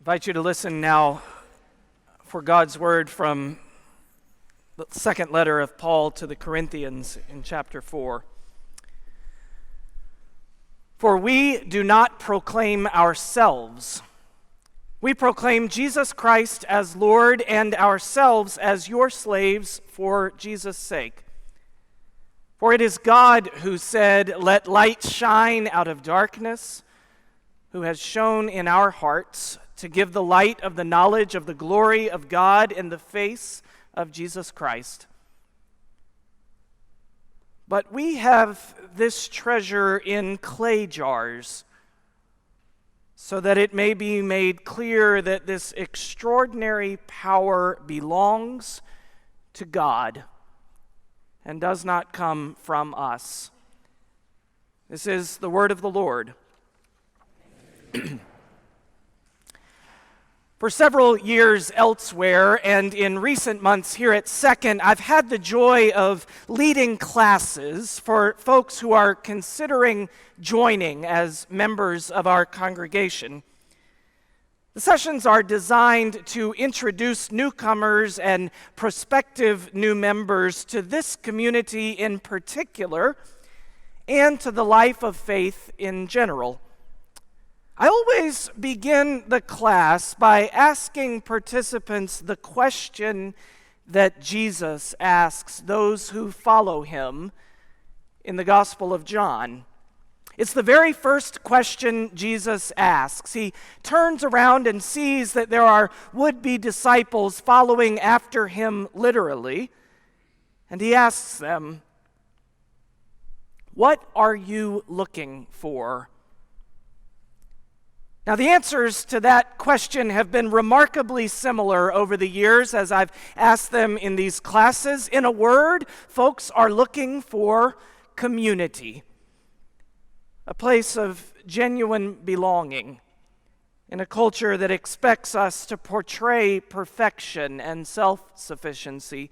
invite you to listen now for God's word from the second letter of Paul to the Corinthians in chapter 4. For we do not proclaim ourselves. We proclaim Jesus Christ as Lord and ourselves as your slaves for Jesus' sake. For it is God who said, "Let light shine out of darkness," who has shone in our hearts to give the light of the knowledge of the glory of God in the face of Jesus Christ. But we have this treasure in clay jars, so that it may be made clear that this extraordinary power belongs to God and does not come from us. This is the word of the Lord. For several years elsewhere, and in recent months here at Second, I've had the joy of leading classes for folks who are considering joining as members of our congregation. The sessions are designed to introduce newcomers and prospective new members to this community in particular, and to the life of faith in general. I always begin the class by asking participants the question that Jesus asks those who follow him in the Gospel of John. It's the very first question Jesus asks. He turns around and sees that there are would-be disciples following after him literally, and he asks them, "What are you looking for?" Now, the answers to that question have been remarkably similar over the years as I've asked them in these classes. In a word, folks are looking for community, a place of genuine belonging in a culture that expects us to portray perfection and self-sufficiency.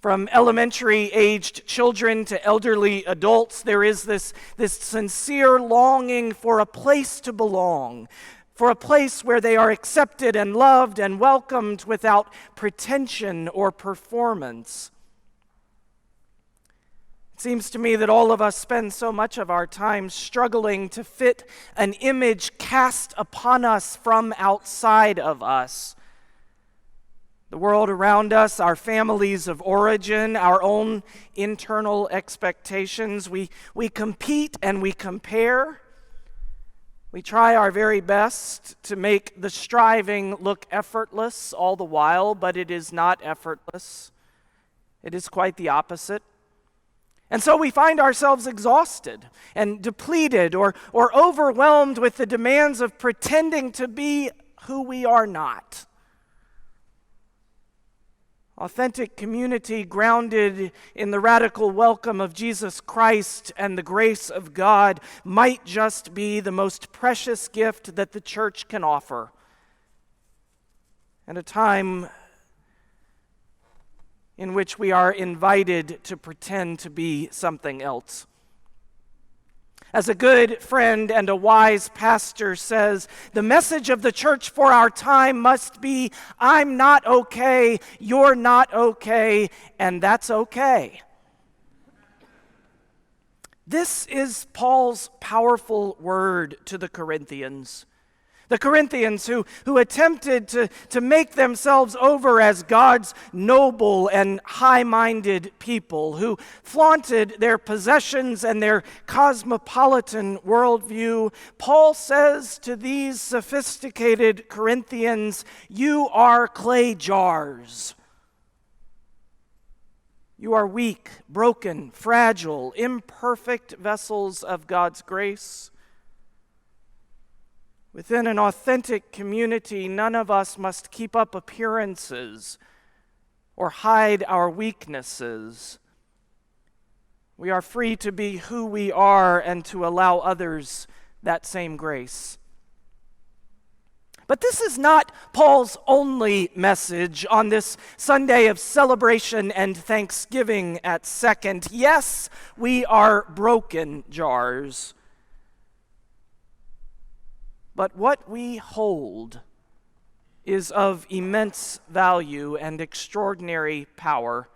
From elementary-aged children to elderly adults, there is this sincere longing for a place to belong, for a place where they are accepted and loved and welcomed without pretension or performance. It seems to me that all of us spend so much of our time struggling to fit an image cast upon us from outside of us. The world around us, our families of origin, our own internal expectations. We compete and we compare. We try our very best to make the striving look effortless all the while, but it is not effortless. It is quite the opposite. And so we find ourselves exhausted and depleted or overwhelmed with the demands of pretending to be who we are not. Authentic community grounded in the radical welcome of Jesus Christ and the grace of God might just be the most precious gift that the church can offer. And a time in which we are invited to pretend to be something else. As a good friend and a wise pastor says, the message of the church for our time must be, I'm not okay, you're not okay, and that's okay. This is Paul's powerful word to the Corinthians. The Corinthians who attempted to make themselves over as God's noble and high-minded people, who flaunted their possessions and their cosmopolitan worldview. Paul says to these sophisticated Corinthians, you are clay jars. You are weak, broken, fragile, imperfect vessels of God's grace. Within an authentic community, none of us must keep up appearances or hide our weaknesses. We are free to be who we are and to allow others that same grace. But this is not Paul's only message on this Sunday of celebration and thanksgiving at Second. Yes, we are broken jars. but what we hold is of immense value and extraordinary power.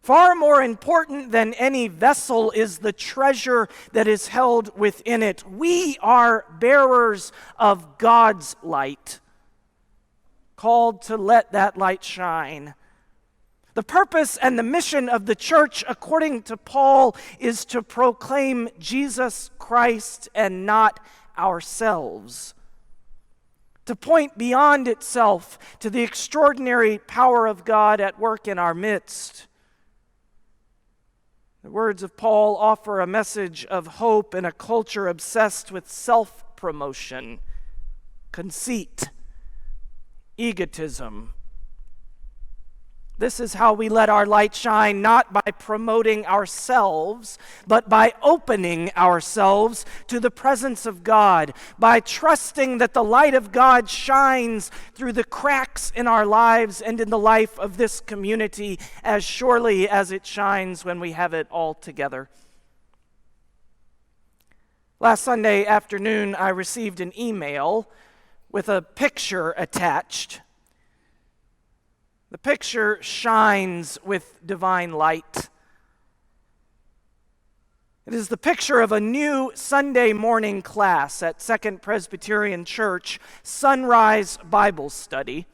Far more important than any vessel is the treasure that is held within it. We are bearers of God's light, called to let that light shine. The purpose and the mission of the church, according to Paul, is to proclaim Jesus Christ and not ourselves. To point beyond itself to the extraordinary power of God at work in our midst. The words of Paul offer a message of hope in a culture obsessed with self-promotion, conceit, egotism. This is how we let our light shine, not by promoting ourselves, but by opening ourselves to the presence of God, by trusting that the light of God shines through the cracks in our lives and in the life of this community as surely as it shines when we have it all together. Last Sunday afternoon, I received an email with a picture attached. The picture shines with divine light. It is the picture of a new Sunday morning class at Second Presbyterian Church, Sunrise Bible Study.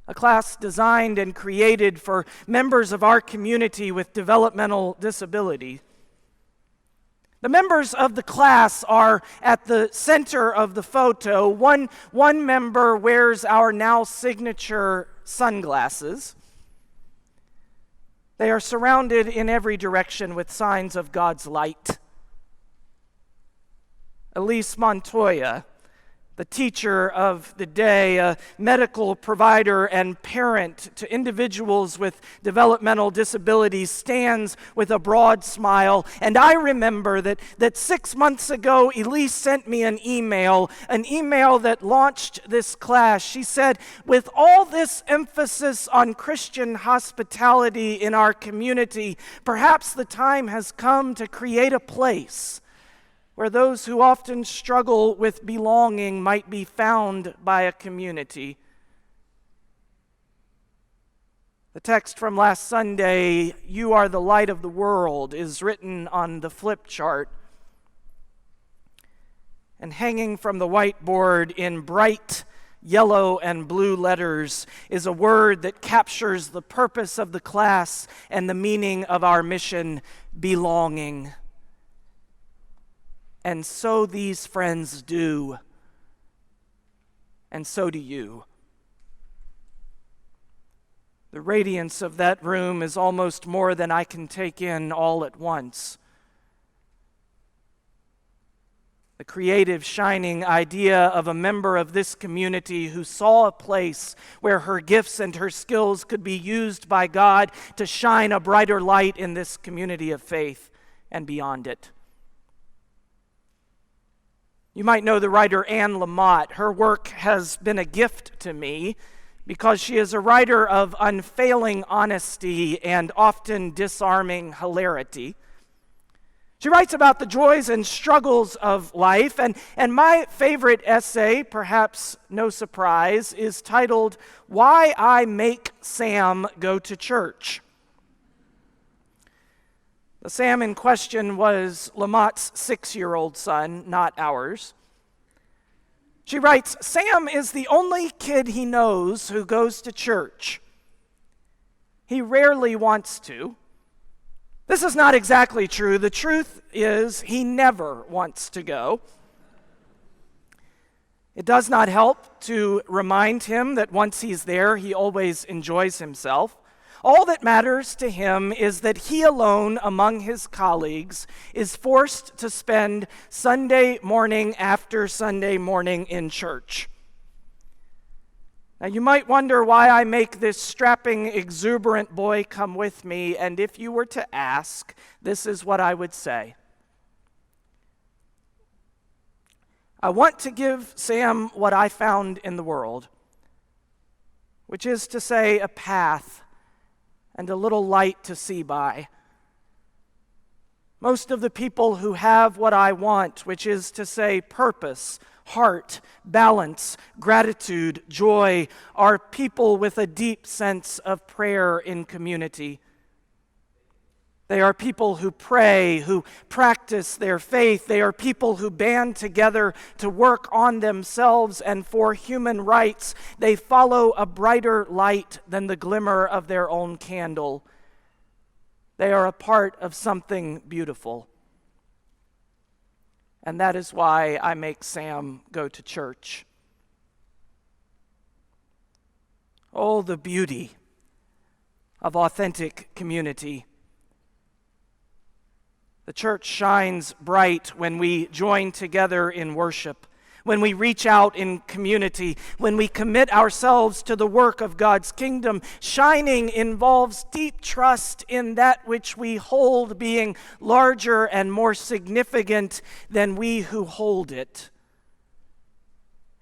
A class designed and created for members of our community with developmental disability. The members of the class are at the center of the photo. One member wears our now signature sunglasses. They are surrounded in every direction with signs of God's light. Elise Montoya, the teacher of the day, a medical provider and parent to individuals with developmental disabilities, stands with a broad smile. And I remember that 6 months ago, Elise sent me an email that launched this class. She said, with all this emphasis on Christian hospitality in our community, perhaps the time has come to create a place where those who often struggle with belonging might be found by a community. The text from last Sunday, "You are the light of the world," is written on the flip chart. And hanging from the whiteboard in bright yellow and blue letters is a word that captures the purpose of the class and the meaning of our mission: belonging. And so these friends do, and so do you. The radiance of that room is almost more than I can take in all at once. The creative, shining idea of a member of this community who saw a place where her gifts and her skills could be used by God to shine a brighter light in this community of faith and beyond it. You might know the writer Anne Lamott. Her work has been a gift to me because she is a writer of unfailing honesty and often disarming hilarity. She writes about the joys and struggles of life, and my favorite essay, perhaps no surprise, is titled, "Why I Make Sam Go to Church." The Sam in question was Lamott's 6-year-old son, not ours. She writes, "Sam is the only kid he knows who goes to church. He rarely wants to. This is not exactly true. The truth is he never wants to go. It does not help to remind him that once he's there, he always enjoys himself. All that matters to him is that he alone among his colleagues is forced to spend Sunday morning after Sunday morning in church." Now you might wonder why I make this strapping, exuberant boy come with me, and if you were to ask, this is what I would say. I want to give Sam what I found in the world, which is to say, a path and a little light to see by. Most of the people who have what I want, which is to say purpose, heart, balance, gratitude, joy, are people with a deep sense of prayer in community. They are people who pray, who practice their faith. They are people who band together to work on themselves and for human rights. They follow a brighter light than the glimmer of their own candle. They are a part of something beautiful. And that is why I make Sam go to church. Oh, the beauty of authentic community. The church shines bright when we join together in worship, when we reach out in community, when we commit ourselves to the work of God's kingdom. Shining involves deep trust in that which we hold being larger and more significant than we who hold it.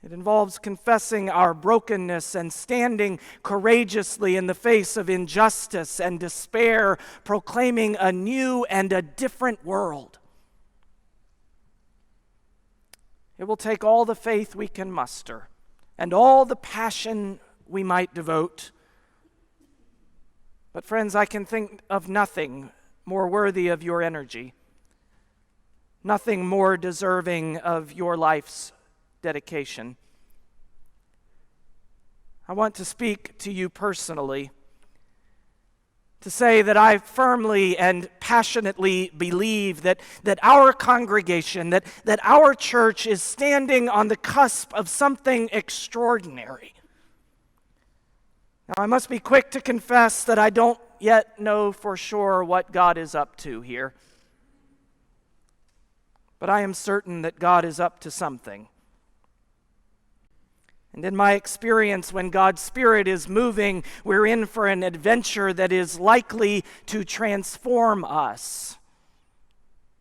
It involves confessing our brokenness and standing courageously in the face of injustice and despair, proclaiming a new and a different world. It will take all the faith we can muster and all the passion we might devote. But friends, I can think of nothing more worthy of your energy, nothing more deserving of your life's dedication. I want to speak to you personally, to say that I firmly and passionately believe that our congregation, that our church is standing on the cusp of something extraordinary. Now, I must be quick to confess that I don't yet know for sure what God is up to here. But I am certain that God is up to something. And in my experience, when God's Spirit is moving, we're in for an adventure that is likely to transform us.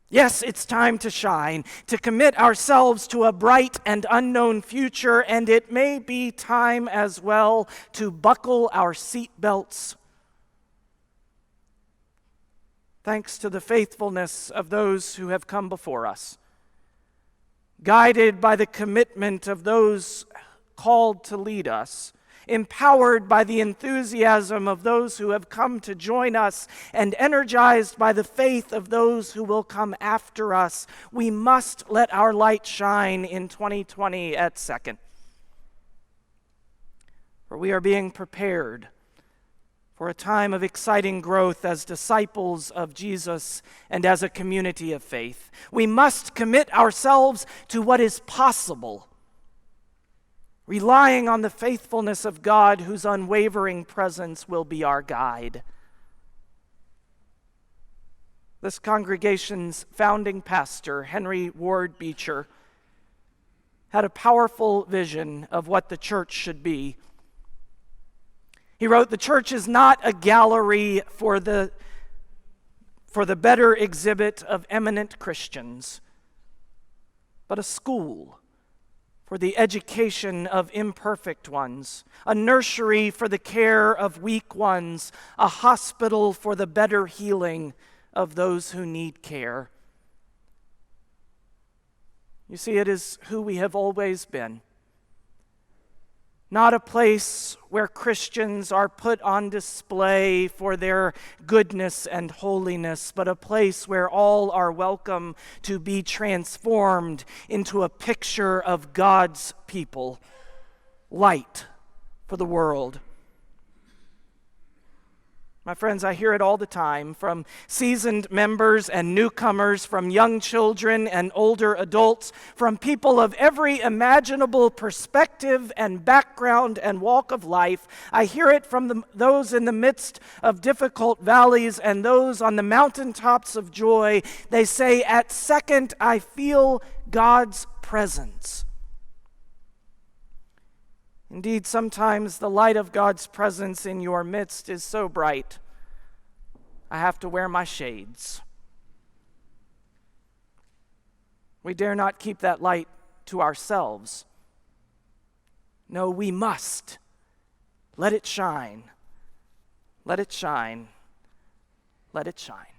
Yes, it's time to shine, to commit ourselves to a bright and unknown future, and it may be time as well to buckle our seatbelts. Thanks to the faithfulness of those who have come before us, guided by the commitment of those called to lead us, empowered by the enthusiasm of those who have come to join us, and energized by the faith of those who will come after us, we must let our light shine in 2020 at Second. For we are being prepared for a time of exciting growth as disciples of Jesus and as a community of faith. We must commit ourselves to what is possible, relying on the faithfulness of God, whose unwavering presence will be our guide. This congregation's founding pastor, Henry Ward Beecher, had a powerful vision of what the church should be. He wrote, "The church is not a gallery for the better exhibit of eminent Christians, but a school for the education of imperfect ones, a nursery for the care of weak ones, a hospital for the better healing of those who need care." You see, it is who we have always been. Not a place where Christians are put on display for their goodness and holiness, but a place where all are welcome to be transformed into a picture of God's people, light for the world. My friends, I hear it all the time from seasoned members and newcomers, from young children and older adults, from people of every imaginable perspective and background and walk of life. I hear it from those in the midst of difficult valleys and those on the mountaintops of joy. They say, "At Second, I feel God's presence." Indeed, sometimes the light of God's presence in your midst is so bright, I have to wear my shades. We dare not keep that light to ourselves. No, we must. Let it shine. Let it shine. Let it shine.